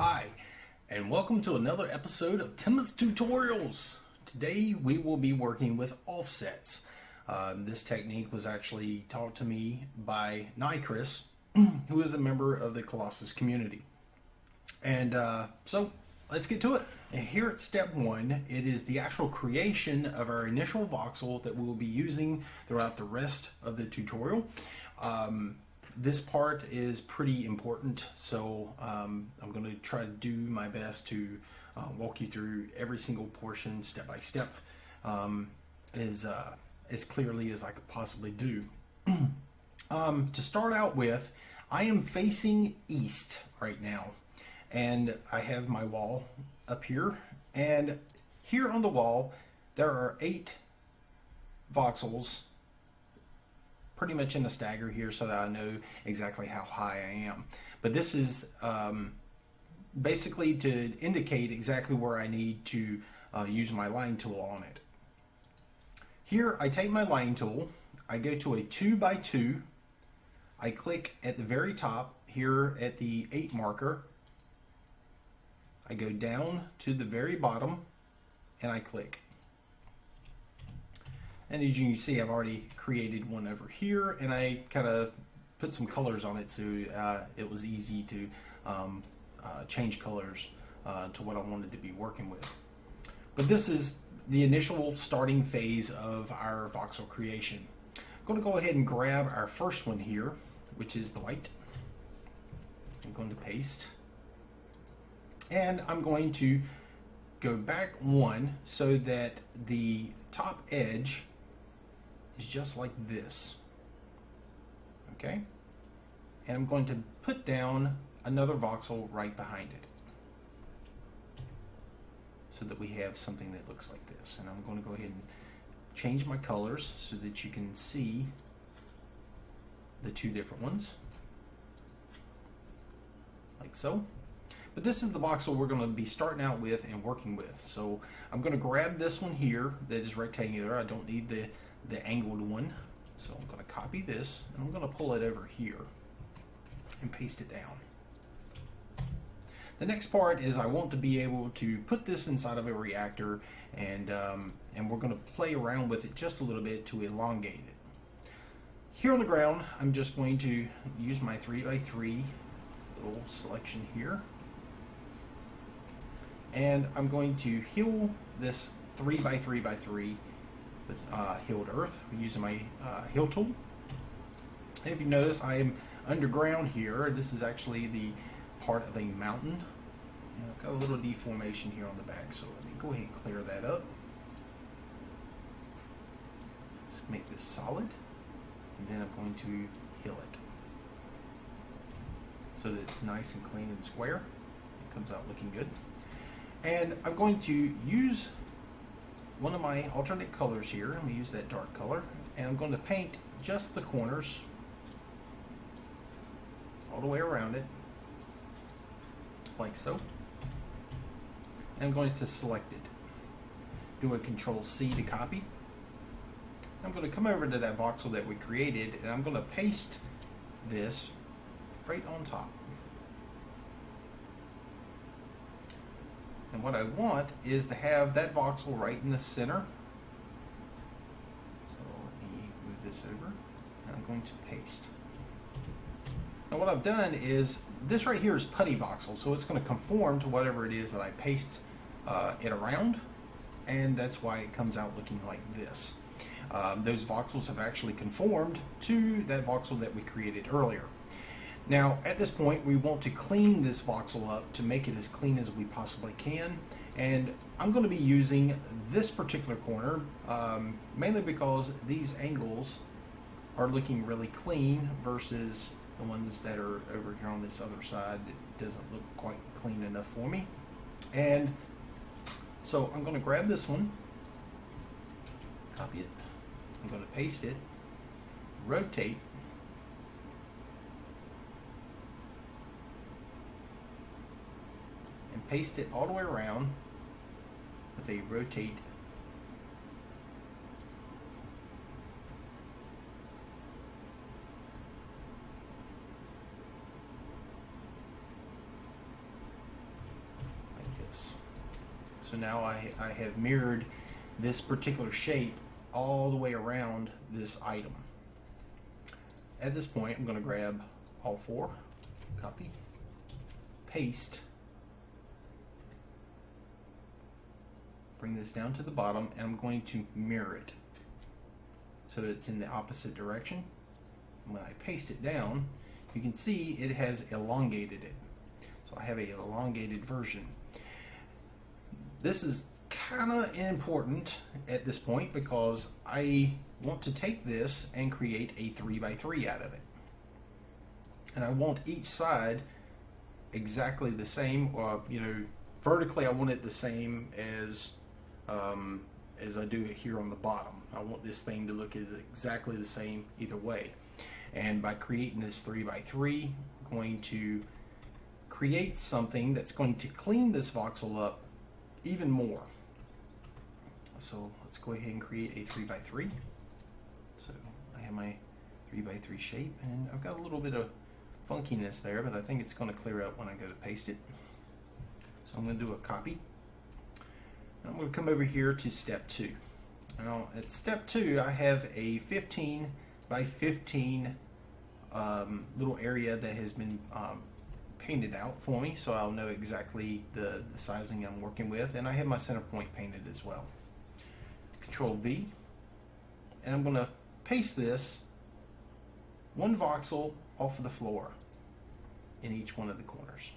Hi, and welcome to another episode of Tim's Tutorials. Today we will be working with offsets. This technique was actually taught to me by Nyakris, who is a member of the Colossus community. And so let's get to it. And here at step one, it is the actual creation of our initial voxel that we will be using throughout the rest of the tutorial. This part is pretty important, so I'm going to try to do my best to walk you through every single portion step by step as clearly as I could possibly do. To start out with, I am facing east right now, and I have my wall up here, and here on the wall there are 8 voxels pretty much in a stagger here so that I know exactly how high I am. But this is basically to indicate exactly where I need to use my line tool on it. Here I take my line tool, I go to a 2x2, I click at the very top here at the 8 marker, I go down to the very bottom and I click. And as you can see, I've already created one over here, and I kind of put some colors on it so it was easy to change colors to what I wanted to be working with. But this is the initial starting phase of our voxel creation. I'm going to go ahead and grab our first one here, which is the white. I'm going to paste. And I'm going to go back one so that the top edge is just like this. Okay? And I'm going to put down another voxel right behind it so that we have something that looks like this. And I'm going to go ahead and change my colors so that you can see the 2 different ones, like so. But this is the voxel we're going to be starting out with and working with. So I'm going to grab this one here that is rectangular. I don't need the angled one. So I'm going to copy this and I'm going to pull it over here and paste it down. The next part is I want to be able to put this inside of a reactor, and we're going to play around with it just a little bit to elongate it. Here on the ground, I'm just going to use my 3x3 little selection here, and I'm going to heal this 3x3x3 with healed earth using my heal tool. And if you notice, I am underground here. This is actually the part of a mountain, and I've got a little deformation here on the back, so let me go ahead and clear that up. Let's make this solid, and then I'm going to heal it so that it's nice and clean and square. It comes out looking good. And I'm going to use one of my alternate colors here. I'm going to use that dark color, and I'm going to paint just the corners all the way around it, like so. And I'm going to select it. Do a Control-C to copy. I'm going to come over to that voxel that we created, and I'm going to paste this right on top. And what I want is to have that voxel right in the center. So let me move this over, and I'm going to paste. Now what I've done is, this right here is putty voxel, so it's going to conform to whatever it is that I paste it around, and that's why it comes out looking like this. Those voxels have actually conformed to that voxel that we created earlier. Now at this point we want to clean this voxel up to make it as clean as we possibly can, and I'm going to be using this particular corner mainly because these angles are looking really clean versus the ones that are over here on this other side. It doesn't look quite clean enough for me. And so I'm going to grab this one, copy it, I'm going to paste it, rotate, and paste it all the way around with a rotate So now I have mirrored this particular shape all the way around this item. At this point, I'm going to grab all four, copy, paste, bring this down to the bottom, and I'm going to mirror it so that it's in the opposite direction. And when I paste it down, you can see it has elongated it. So I have an elongated version. This is kind of important at this point because I want to take this and create a 3x3 out of it. And I want each side exactly the same, you know, vertically I want it the same as I do it here on the bottom. I want this thing to look exactly the same either way. And by creating this 3x3, I'm going to create something that's going to clean this voxel up even more. So let's go ahead and create a 3x3. So I have my 3x3 shape, and I've got a little bit of funkiness there, but I think it's going to clear up when I go to paste it. So I'm going to do a copy. And I'm going to come over here to step 2. Now at step 2, I have a 15 by 15 little area that has been painted out for me, so I'll know exactly the sizing I'm working with, and I have my center point painted as well. Control V, and I'm going to paste this one voxel off of the floor in each one of the corners.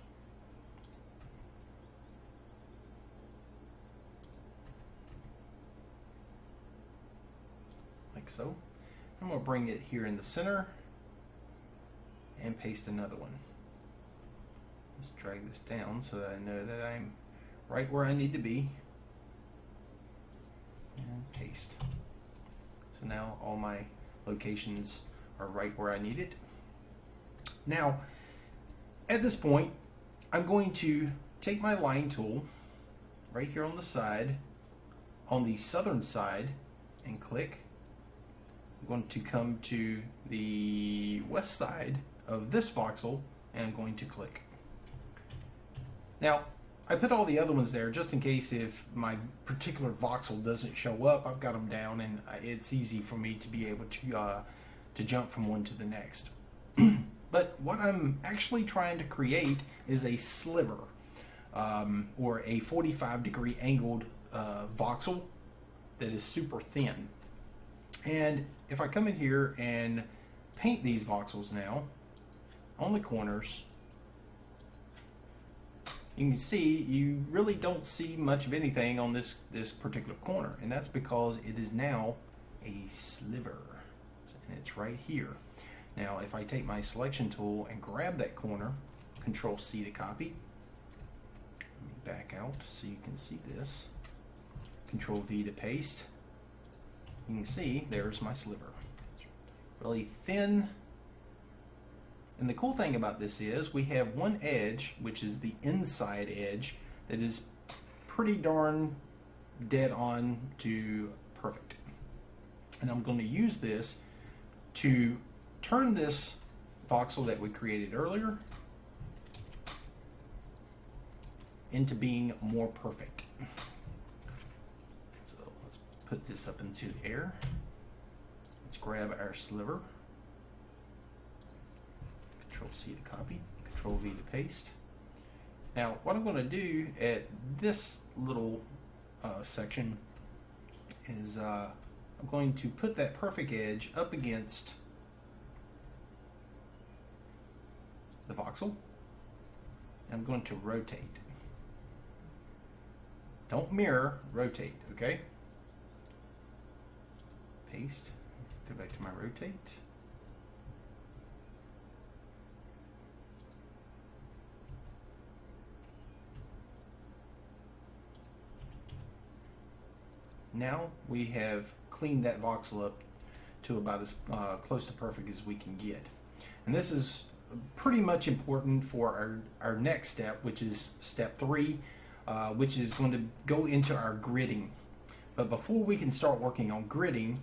Like so. I'm going to bring it here in the center and paste another one. Let's drag this down so that I know that I'm right where I need to be. And paste. So now all my locations are right where I need it. Now, at this point, I'm going to take my line tool right here on the side, on the southern side, and click. I'm going to come to the west side of this voxel, and I'm going to click. Now, I put all the other ones there just in case if my particular voxel doesn't show up, I've got them down, and it's easy for me to be able to jump from one to the next. But what I'm actually trying to create is a sliver, or a 45-degree angled voxel that is super thin. And if I come in here and paint these voxels now on the corners, you can see you really don't see much of anything on this particular corner, and that's because it is now a sliver, and it's right here. Now if I take my selection tool and grab that corner, Control C to copy, let me back out so you can see this, Control V to paste, you can see there's my sliver. It's really thin. And the cool thing about this is we have one edge, which is the inside edge, that is pretty darn dead on to perfect. And I'm going to use this to turn this voxel that we created earlier into being more perfect. So let's put this up into the air. Let's grab our sliver. Control C to copy, Control V to paste. Now what I'm going to do at this little section is I'm going to put that perfect edge up against the voxel, and I'm going to rotate. Don't mirror, rotate, okay? Paste, go back to my rotate. Now we have cleaned that voxel up to about as close to perfect as we can get. And this is pretty much important for our next step, which is step 3, which is going to go into our gridding. But before we can start working on gridding,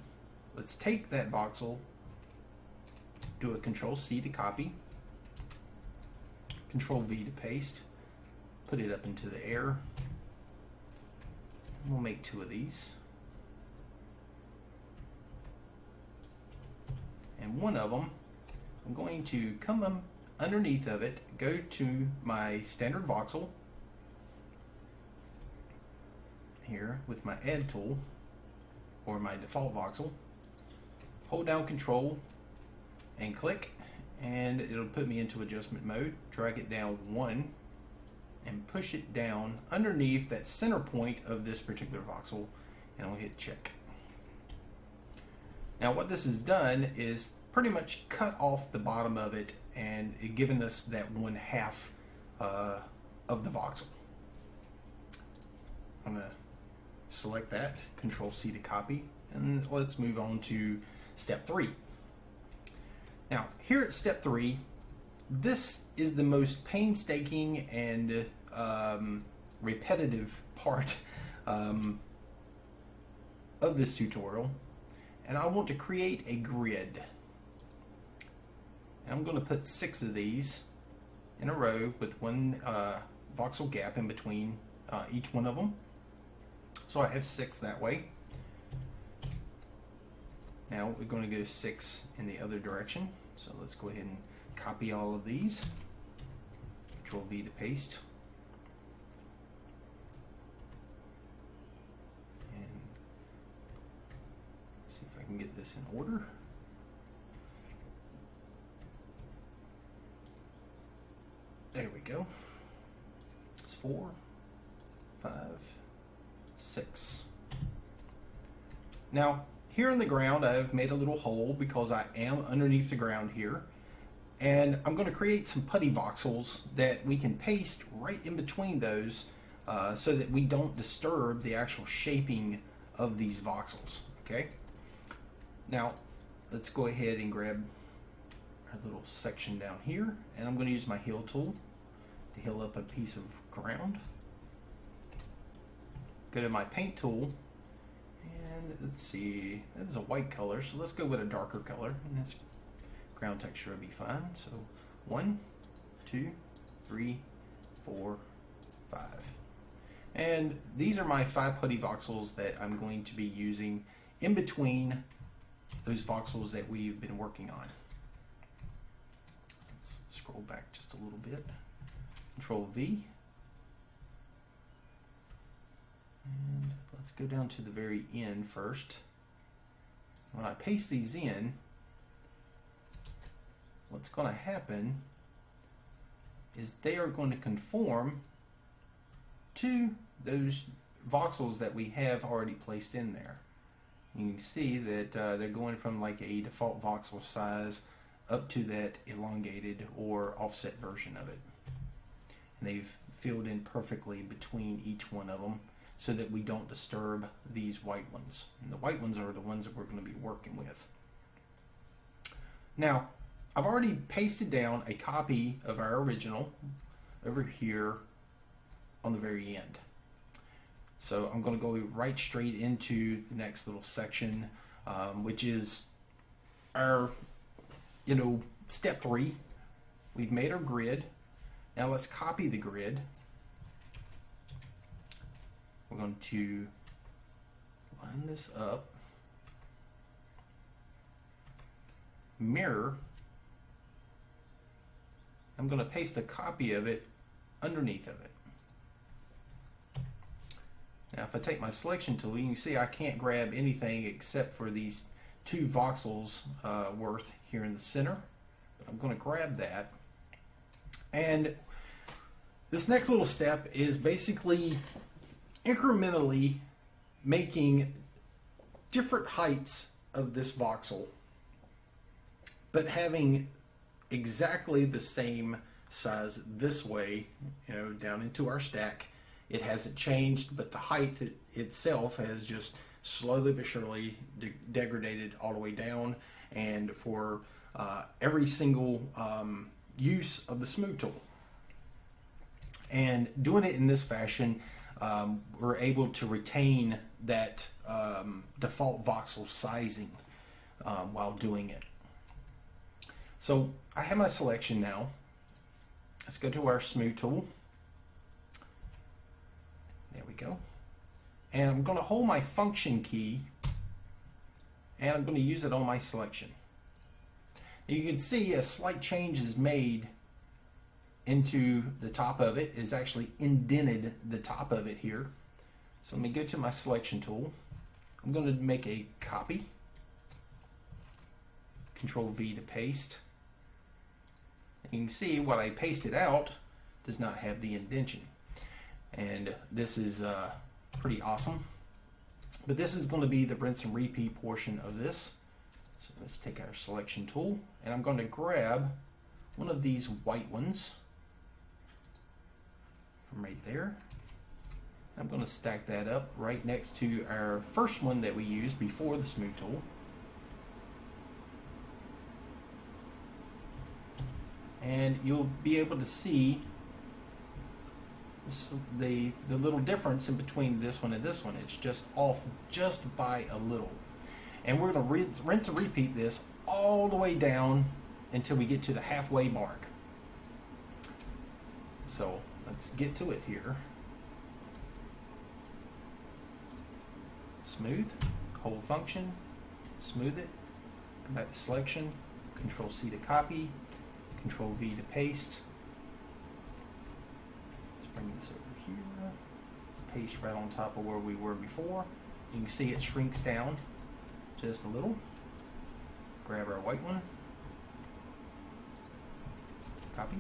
let's take that voxel, do a Control C to copy, Control V to paste, put it up into the air, We'll make 2 of these. And one of them, I'm going to come underneath of it, go to my standard voxel here with my add tool, or my default voxel, hold down Control and click, and it'll put me into adjustment mode. Drag it down 1 and push it down underneath that center point of this particular voxel, and I'll hit check. Now what this has done is pretty much cut off the bottom of it and it given us that 1/2 of the voxel. I'm going to select that, Control C to copy, and let's move on to step 3. Now here at step 3, this is the most painstaking and repetitive part of this tutorial, and I want to create a grid. And I'm going to put 6 of these in a row with 1 voxel gap in between each one of them. So I have 6 that way. Now we're going to go 6 in the other direction. So let's go ahead and copy all of these. Control V to paste. And see if I can get this in order. There we go. It's 4, 5, 6. Now here in the ground I've made a little hole because I am underneath the ground here, and I'm going to create some putty voxels that we can paste right in between those so that we don't disturb the actual shaping of these voxels. Okay, now let's go ahead and grab our little section down here, and I'm going to use my heal tool to heal up a piece of ground. Go to my paint tool, and let's see, that is a white color, so let's go with a darker color, and this ground texture will be fine. So 1, 2, 3, 4, 5. And these are my 5 putty voxels that I'm going to be using in between those voxels that we've been working on. Let's scroll back just a little bit. Control V. And let's go down to the very end first. When I paste these in, what's going to happen is they are going to conform to those voxels that we have already placed in there. You can see that they're going from like a default voxel size up to that elongated or offset version of it. And they've filled in perfectly between each one of them so that we don't disturb these white ones. And the white ones are the ones that we're going to be working with. Now, I've already pasted down a copy of our original over here on the very end. So I'm going to go right straight into the next little section, which is our, step 3. We've made our grid. Now let's copy the grid. We're going to line this up, mirror. I'm going to paste a copy of it underneath of it. Now if I take my selection tool, you can see I can't grab anything except for these 2 voxels worth here in the center. But I'm going to grab that. And this next little step is basically incrementally making different heights of this voxel, but having exactly the same size this way, down into our stack. It hasn't changed, but the height itself has just slowly but surely degraded all the way down. And for every single use of the smooth tool, and doing it in this fashion, we're able to retain that default voxel sizing while doing it. So I have my selection now. Let's go to our smooth tool. There we go. And I'm going to hold my function key and I'm going to use it on my selection. You can see a slight change is made into the top of it. It's actually indented the top of it here. So let me go to my selection tool. I'm going to make a copy. Control V to paste. And you can see what I pasted out does not have the indentation. And this is pretty awesome. But this is going to be the rinse and repeat portion of this. So let's take our selection tool and I'm going to grab one of these white ones from right there. I'm going to stack that up right next to our first one that we used before the smooth tool. And you'll be able to see the little difference in between this one and this one. It's just off just by a little. And we're going to rinse and repeat this all the way down until we get to the halfway mark. So let's get to it here. Smooth, hold function, smooth it, come back to selection, Control C to copy, Control V to paste. Let's bring this over here. Let's paste right on top of where we were before. You can see it shrinks down just a little. Grab our white one, copy,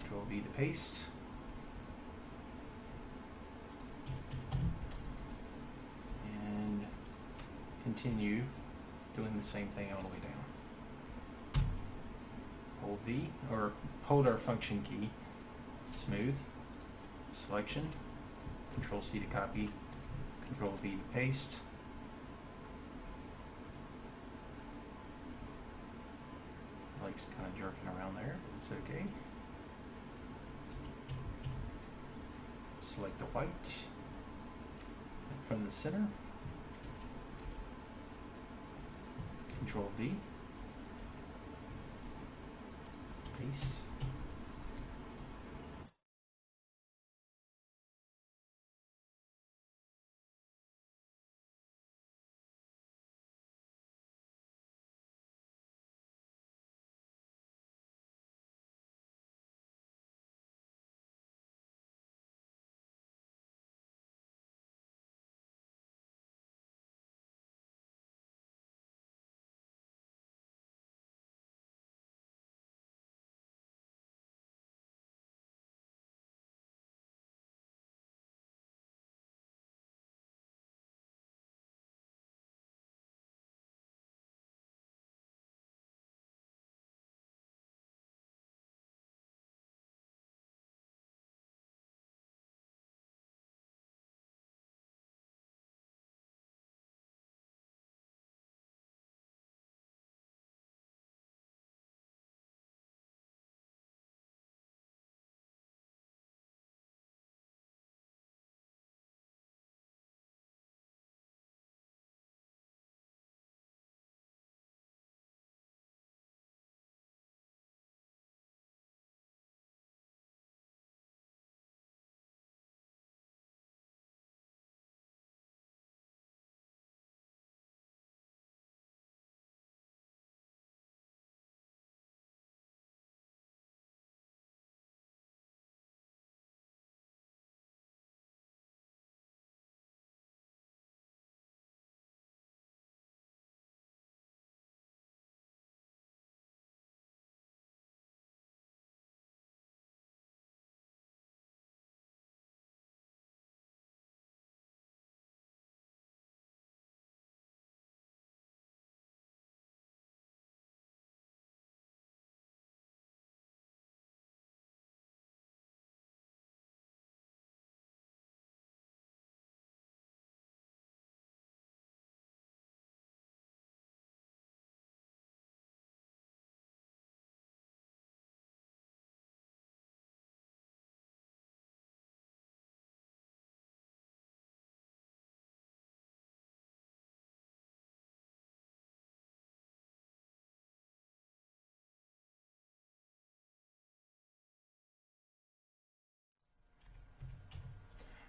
Control V to paste, and continue doing the same thing all the way down. Hold V, or hold our function key, smooth, selection, Control C to copy, Control V to paste. It's kind of jerking around there, but it's okay. Select the white from the center. Control V. Paste.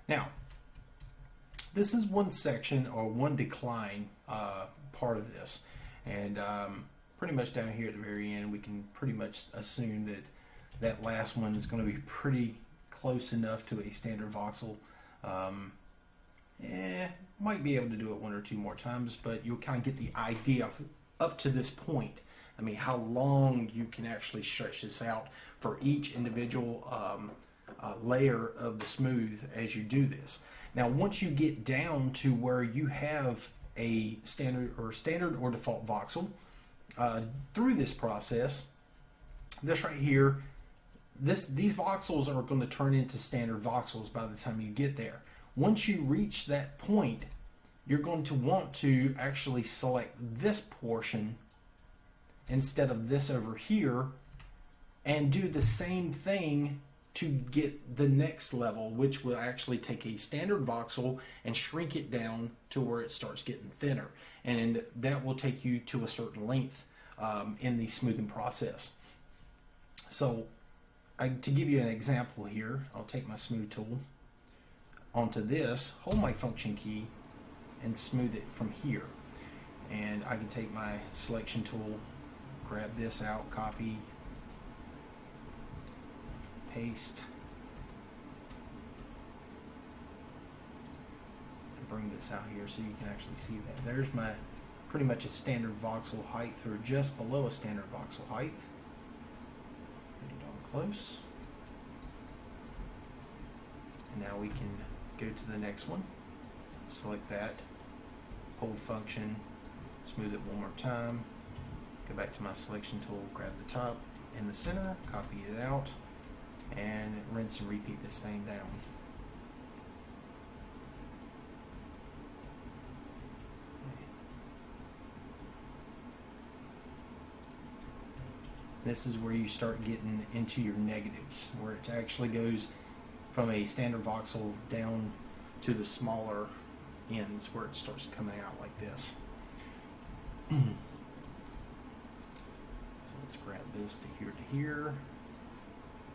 Now, this is one section or one decline part of this, and pretty much down here at the very end we can pretty much assume that that last one is going to be pretty close enough to a standard voxel. Might be able to do it one or two more times, but you'll kind of get the idea up to this point. I mean, how long you can actually stretch this out for each individual layer of the smooth as you do this. Now, once you get down to where you have a standard or default voxel, through this process, this right here, these voxels are going to turn into standard voxels by the time you get there. Once you reach that point, you're going to want to actually select this portion instead of this over here and do the same thing to get the next level, which will actually take a standard voxel and shrink it down to where it starts getting thinner, and that will take you to a certain length in the smoothing process. So to give you an example here, I'll take my smooth tool onto this, hold my function key, and smooth it from here. And I can take my selection tool, grab this out, copy, paste, and bring this out here so you can actually see that. There's my pretty much a standard voxel height, or just below a standard voxel height. Pretty darn close. And now we can go to the next one, select that, hold function, smooth it one more time, go back to my selection tool, grab the top in the center, copy it out, and rinse and repeat this thing down. This is where you start getting into your negatives, where it actually goes from a standard voxel down to the smaller ends where it starts coming out like this. So let's grab this to here,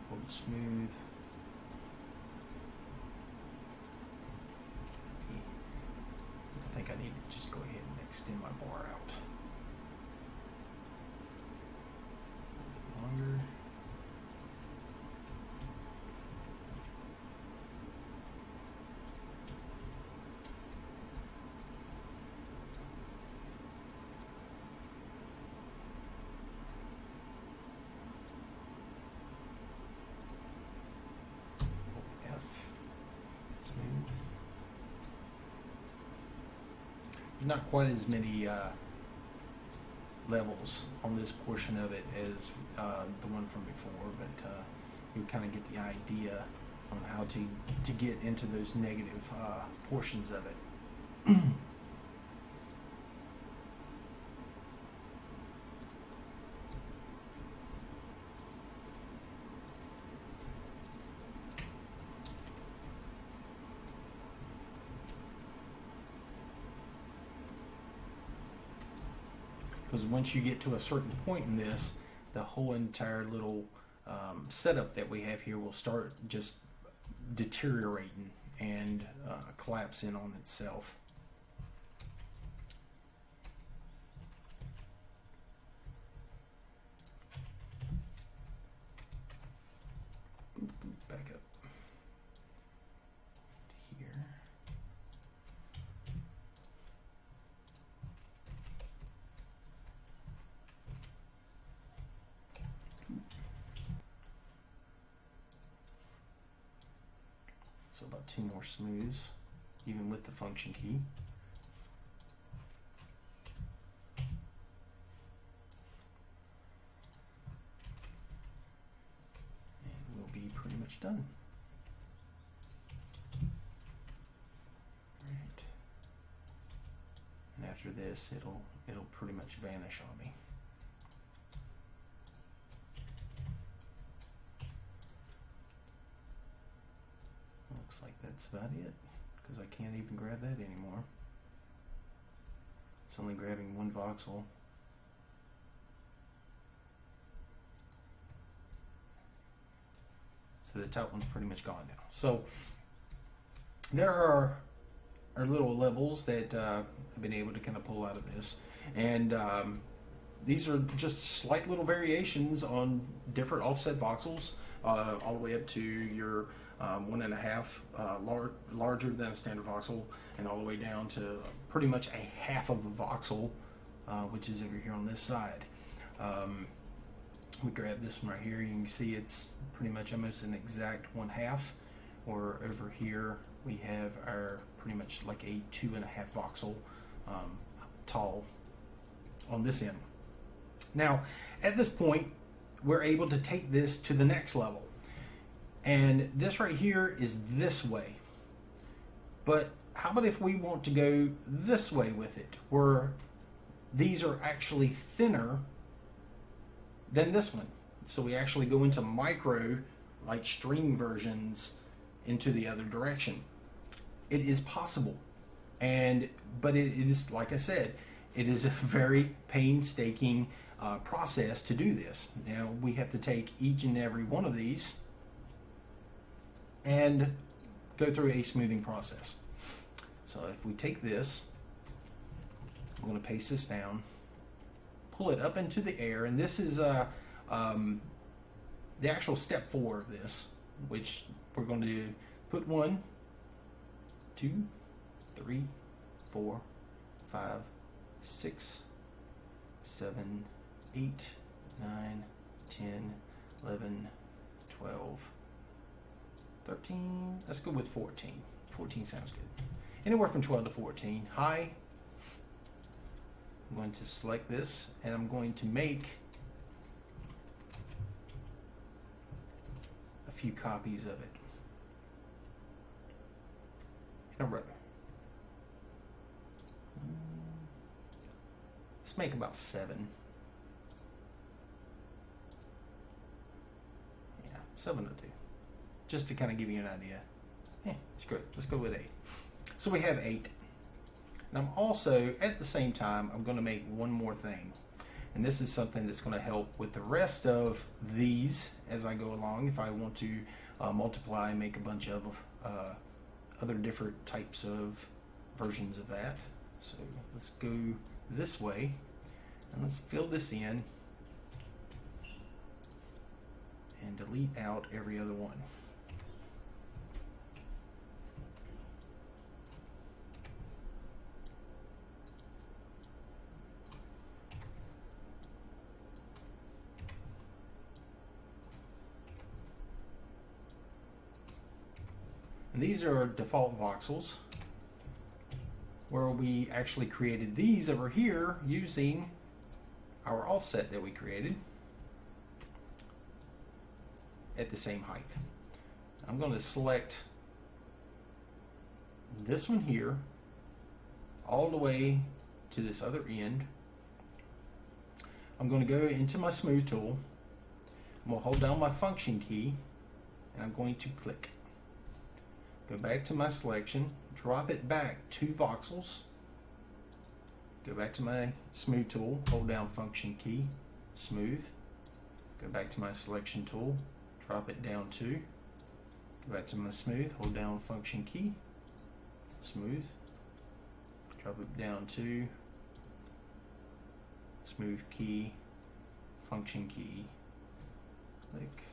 hold it smooth. I think I need to just go ahead and extend my bar out a bit longer. There's not quite as many levels on this portion of it as the one from before, but you kind of get the idea on how to get into those negative portions of it. Because once you get to a certain point in this, the whole entire little setup that we have here will start just deteriorating and collapsing on itself. Back up here. So about 2 more smooths, even with the function key. And we'll be pretty much done. All right. And after this, it'll pretty much vanish on me. Looks like that's about it, because I can't even grab that anymore. It's only grabbing one voxel. So the top one's pretty much gone now. So there are our little levels that I've been able to kind of pull out of this. And these are just slight little variations on different offset voxels, all the way up to your 1.5 larger than a standard voxel, and all the way down to pretty much a half of a voxel, which is over here on this side. We grab this one right here, you can see it's pretty much almost an exact 1/2. Or over here we have our pretty much like a 2.5 voxel tall on this end. Now at this point we're able to take this to the next level, and this right here is this way. But how about if we want to go this way with it, where these are actually thinner than this one? So we actually go into micro, like string versions, into the other direction. It is possible, but it is, like I said, it is a very painstaking process to do this. Now we have to take each and every one of these and go through a smoothing process. So if we take this, I'm going to paste this down, pull it up into the air, and this is the actual step 4 of this, which we're going to put 1, 2, 3, 4, 5, 6, 7, 8, 9, 10, 11, 12, 13. Let's go with 14. 14 sounds good. Anywhere from 12 to 14. High. I'm going to select this, and I'm going to make a few copies of it in a row. Let's make about 7. Yeah, 7 will do. Just to kind of give you an idea. Yeah, it's great. Let's go with 8. So we have 8. And I'm also, at the same time, I'm going to make one more thing. And this is something that's going to help with the rest of these as I go along, if I want to multiply and make a bunch of other different types of versions of that. So let's go this way, and let's fill this in and delete out every other one. And these are default voxels, where we actually created these over here using our offset that we created at the same height. I'm going to select this one here all the way to this other end. I'm going to go into my smooth tool. I'm going to hold down my function key, and I'm going to click. Go back to my selection, drop it back 2 voxels, go back to my smooth tool, hold down function key, smooth, go back to my selection tool, drop it down 2, go back to my smooth, hold down function key, smooth, drop it down 2, smooth key, function key, click,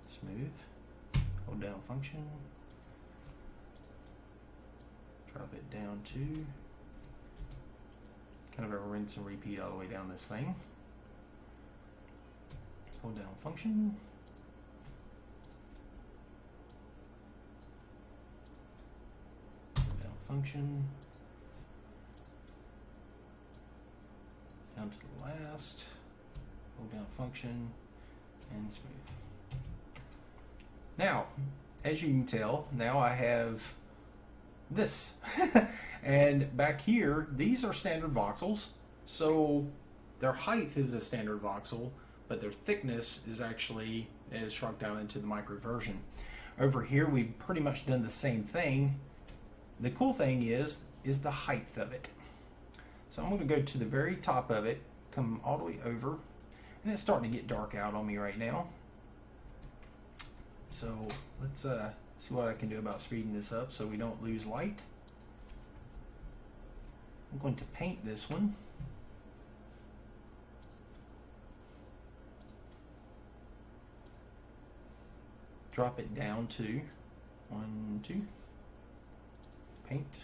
smooth, hold down function, drop it down to, kind of a rinse and repeat all the way down this thing. Hold down function, hold down function, down to the last, hold down function, and smooth. Now, as you can tell, now I have this. And back here, these are standard voxels, so their height is a standard voxel, but their thickness is actually shrunk down into the micro version. Over here, we've pretty much done the same thing. The cool thing is the height of it. So I'm going to go to the very top of it, come all the way over, and it's starting to get dark out on me right now. So let's See what I can do about speeding this up so we don't lose light. I'm going to paint this one. Drop it down to 1, 2. Paint.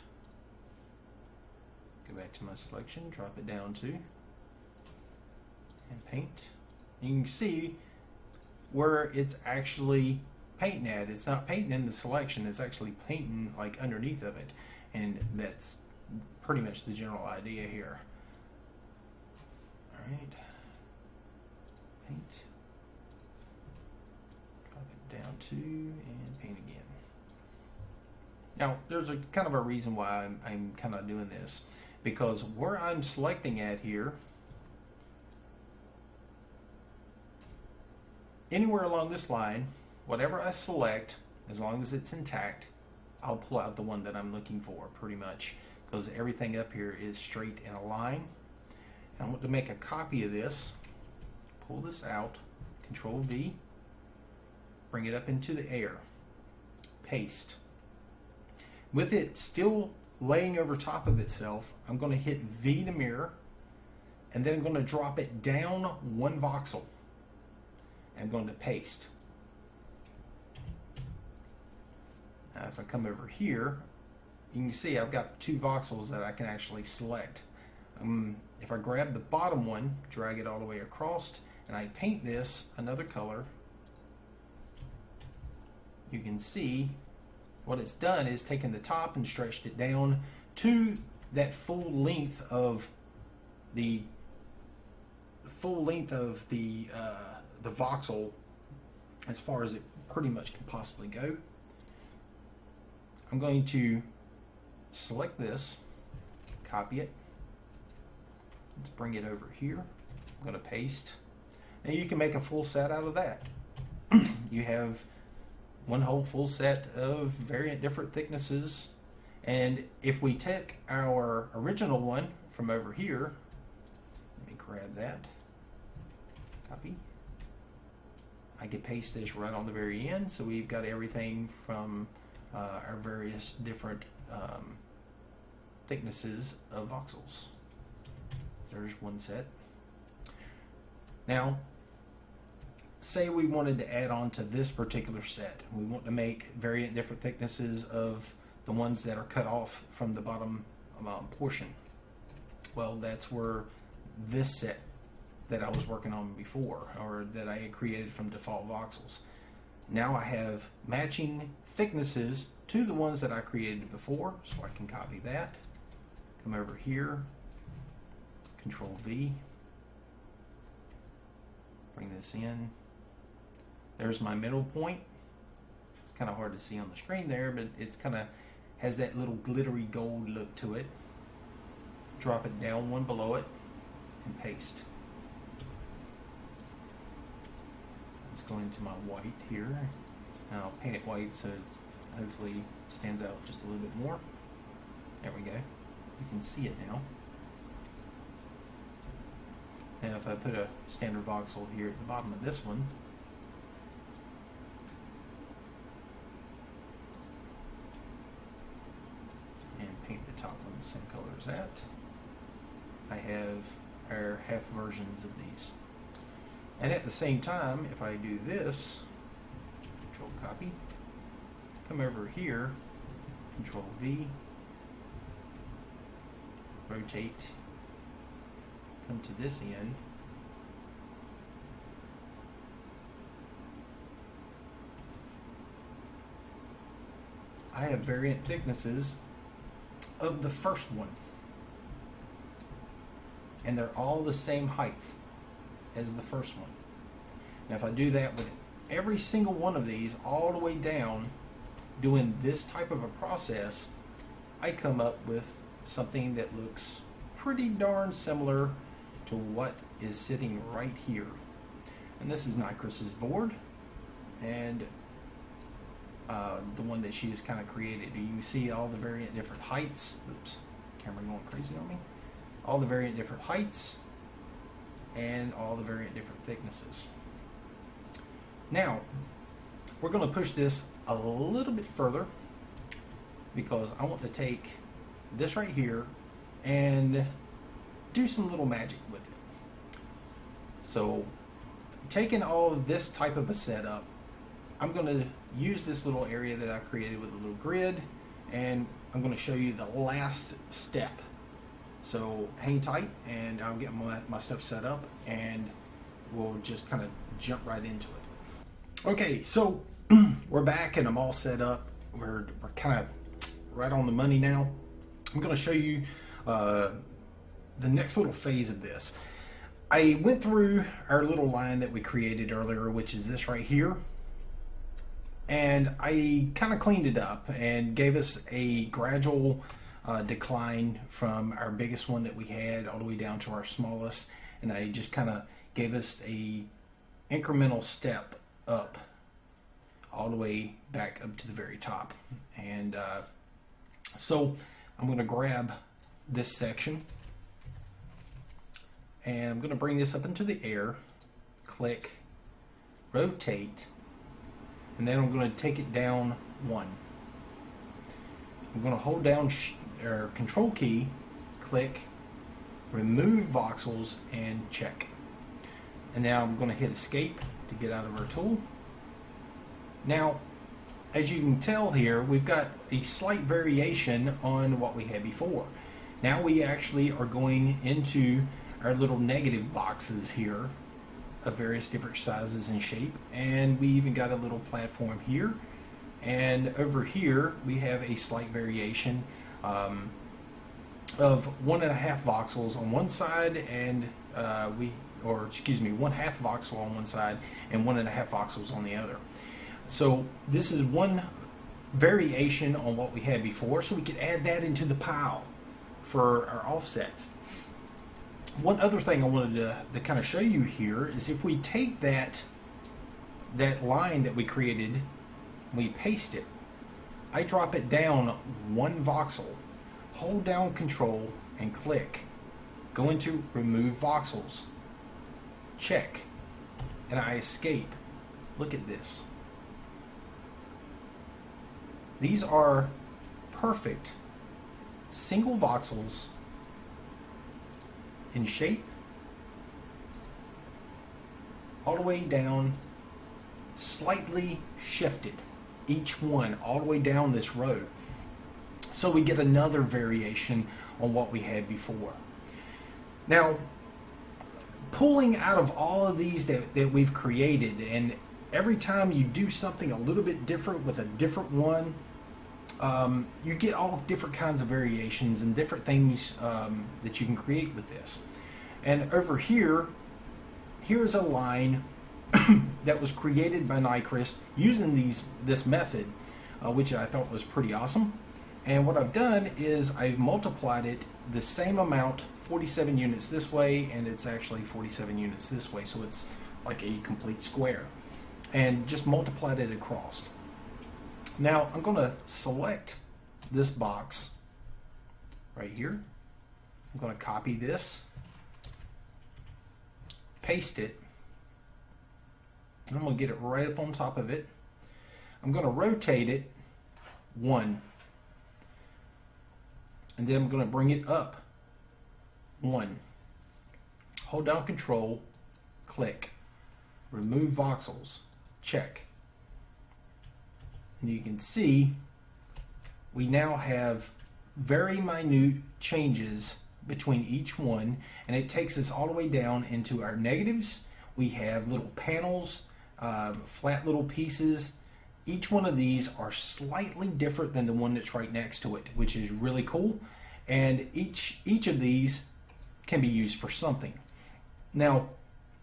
Go back to my selection, drop it down to, and paint. You can see where it's actually painting at. It's not painting in the selection, it's actually painting like underneath of it. And that's pretty much the general idea here. Alright. Paint. Drop it down to, and paint again. Now, there's a kind of a reason why I'm kind of doing this. Because where I'm selecting at here, anywhere along this line, whatever I select, as long as it's intact, I'll pull out the one that I'm looking for pretty much, because everything up here is straight in a line. And I want to make a copy of this, pull this out, Control V, bring it up into the air, paste. With it still laying over top of itself, I'm going to hit V to mirror, and then I'm going to drop it down 1 voxel. I'm going to paste. Now if I come over here, you can see I've got 2 voxels that I can actually select. If I grab the bottom one, drag it all the way across, and I paint this another color, you can see what it's done is taken the top and stretched it down to that full length of the voxel, as far as it pretty much can possibly go. I'm going to select this, copy it. Let's bring it over here. I'm going to paste. And you can make a full set out of that. You have one whole full set of variant different thicknesses. And if we take our original one from over here, let me grab that, copy. I can paste this right on the very end, so we've got everything from our various different thicknesses of voxels. There's one set. Now, say we wanted to add on to this particular set. We want to make variant different thicknesses of the ones that are cut off from the bottom portion. Well, that's where this set that I was working on before, or that I had created from default voxels. Now I have matching thicknesses to the ones that I created before, so I can copy that, come over here, Control V, bring this in. There's my middle point. It's kind of hard to see on the screen there, but it's kind of has that little glittery gold look to it. Drop it down 1 below it and paste. Let's go into my white here. Now I'll paint it white so it hopefully stands out just a little bit more. There we go. You can see it now. Now if I put a standard voxel here at the bottom of this one, and paint the top one the same color as that, I have our half versions of these. And at the same time, if I do this, Control copy, come over here, Control V, rotate, come to this end, I have variant thicknesses of the first one, and they're all the same height as the first one. Now if I do that with every single one of these all the way down, doing this type of a process, I come up with something that looks pretty darn similar to what is sitting right here. And this is Nyakris's board, and the one that she has kind of created. You can see all the variant different heights. Oops, camera going crazy on me. All the variant different heights and all the variant different thicknesses. Now, we're going to push this a little bit further because I want to take this right here and do some little magic with it. So taking all of this type of a setup, I'm going to use this little area that I created with a little grid, and I'm going to show you the last step. So hang tight and I'll get my stuff set up and we'll just kind of jump right into it. Okay, so we're back and I'm all set up. We're kind of right on the money now. I'm going to show you the next little phase of this. I went through our little line that we created earlier, which is this right here, and I kind of cleaned it up and gave us a gradual decline from our biggest one that we had all the way down to our smallest, and I just kind of gave us a incremental step up all the way back up to the very top. And so I'm going to grab this section and I'm going to bring this up into the air, click, rotate, and then I'm going to take it down 1. I'm going to hold down Control key, click, remove voxels, and check. And now I'm going to hit escape to get out of our tool. Now, as you can tell here, we've got a slight variation on what we had before. Now we actually are going into our little negative boxes here of various different sizes and shape, and we even got a little platform here, and over here we have a slight variation of 1.5 voxels on one side, and 1/2 voxel on one side and 1.5 voxels on the other. So this is one variation on what we had before, so we could add that into the pile for our offsets. One other thing I wanted to kind of show you here is if we take that line that we created, we paste it, I drop it down 1 voxel, hold down Control and click, go into remove voxels, check, and I escape. Look at this. These are perfect single voxels in shape, all the way down, slightly shifted, each one all the way down this row. So we get another variation on what we had before. Now, pulling out of all of these that we've created, and every time you do something a little bit different with a different one, you get all different kinds of variations and different things that you can create with this. And over here, here's a line that was created by Nyakris using this method, which I thought was pretty awesome. And what I've done is I've multiplied it the same amount, 47 units this way, and it's actually 47 units this way, so it's like a complete square, and just multiplied it across. Now I'm going to select this box right here. I'm going to copy this, paste it, and I'm going to get it right up on top of it. I'm going to rotate it 1, and then I'm going to bring it up 1. Hold down Control, click, remove voxels, check. And you can see we now have very minute changes between each one, and it takes us all the way down into our negatives. We have little panels, flat little pieces. Each one of these are slightly different than the one that's right next to it, which is really cool. And each of these can be used for something. Now,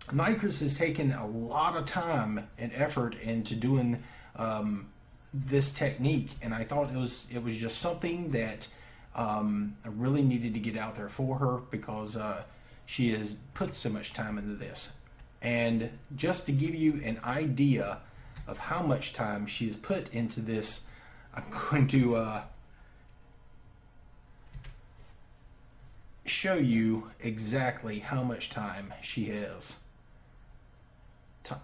Nyakris has taken a lot of time and effort into doing this technique, and I thought it was just something that I really needed to get out there for her, because she has put so much time into this. And just to give you an idea of how much time she has put into this, I'm going to show you exactly how much time she has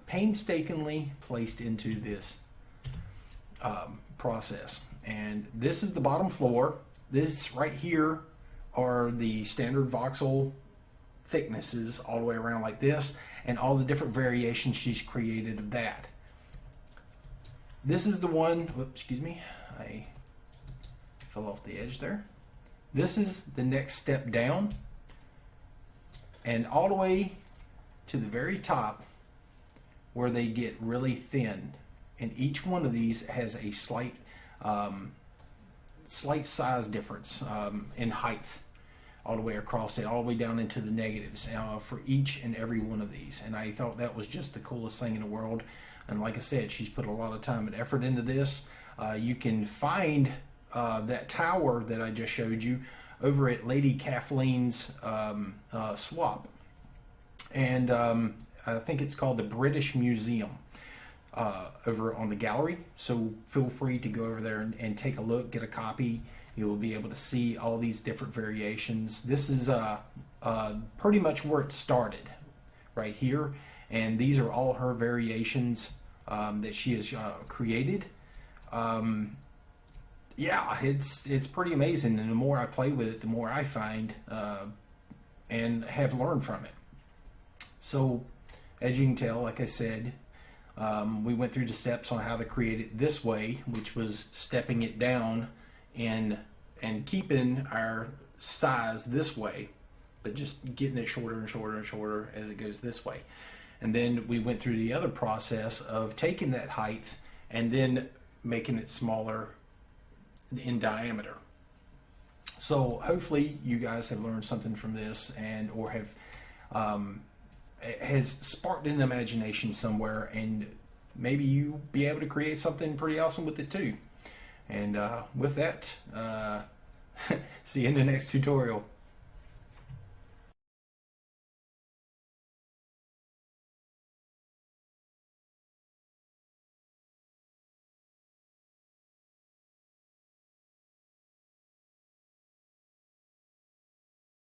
painstakingly placed into this process. And this is the bottom floor. This right here are the standard voxel thicknesses all the way around like this, and all the different variations she's created of that. This is the one, whoops, excuse me, I fell off the edge there. This is the next step down, and all the way to the very top where they get really thin. And each one of these has a slight size difference in height all the way across it, all the way down into the negatives for each and every one of these. And I thought that was just the coolest thing in the world. And like I said, she's put a lot of time and effort into this. You can find that tower that I just showed you over at Lady Kathleen's swap. And I think it's called the British Museum over on the gallery. So feel free to go over there and take a look, get a copy. You will be able to see all these different variations. This is pretty much where it started, right here. And these are all her variations that she has created. Yeah, it's pretty amazing. And the more I play with it, the more I find and have learned from it. So, as you can tell, like I said, we went through the steps on how to create it this way, which was stepping it down and keeping our size this way, but just getting it shorter and shorter and shorter as it goes this way. And then we went through the other process of taking that height and then making it smaller in diameter. So hopefully you guys have learned something from this, and or have has sparked an imagination somewhere, and maybe you be able to create something pretty awesome with it too. And with that, see you in the next tutorial.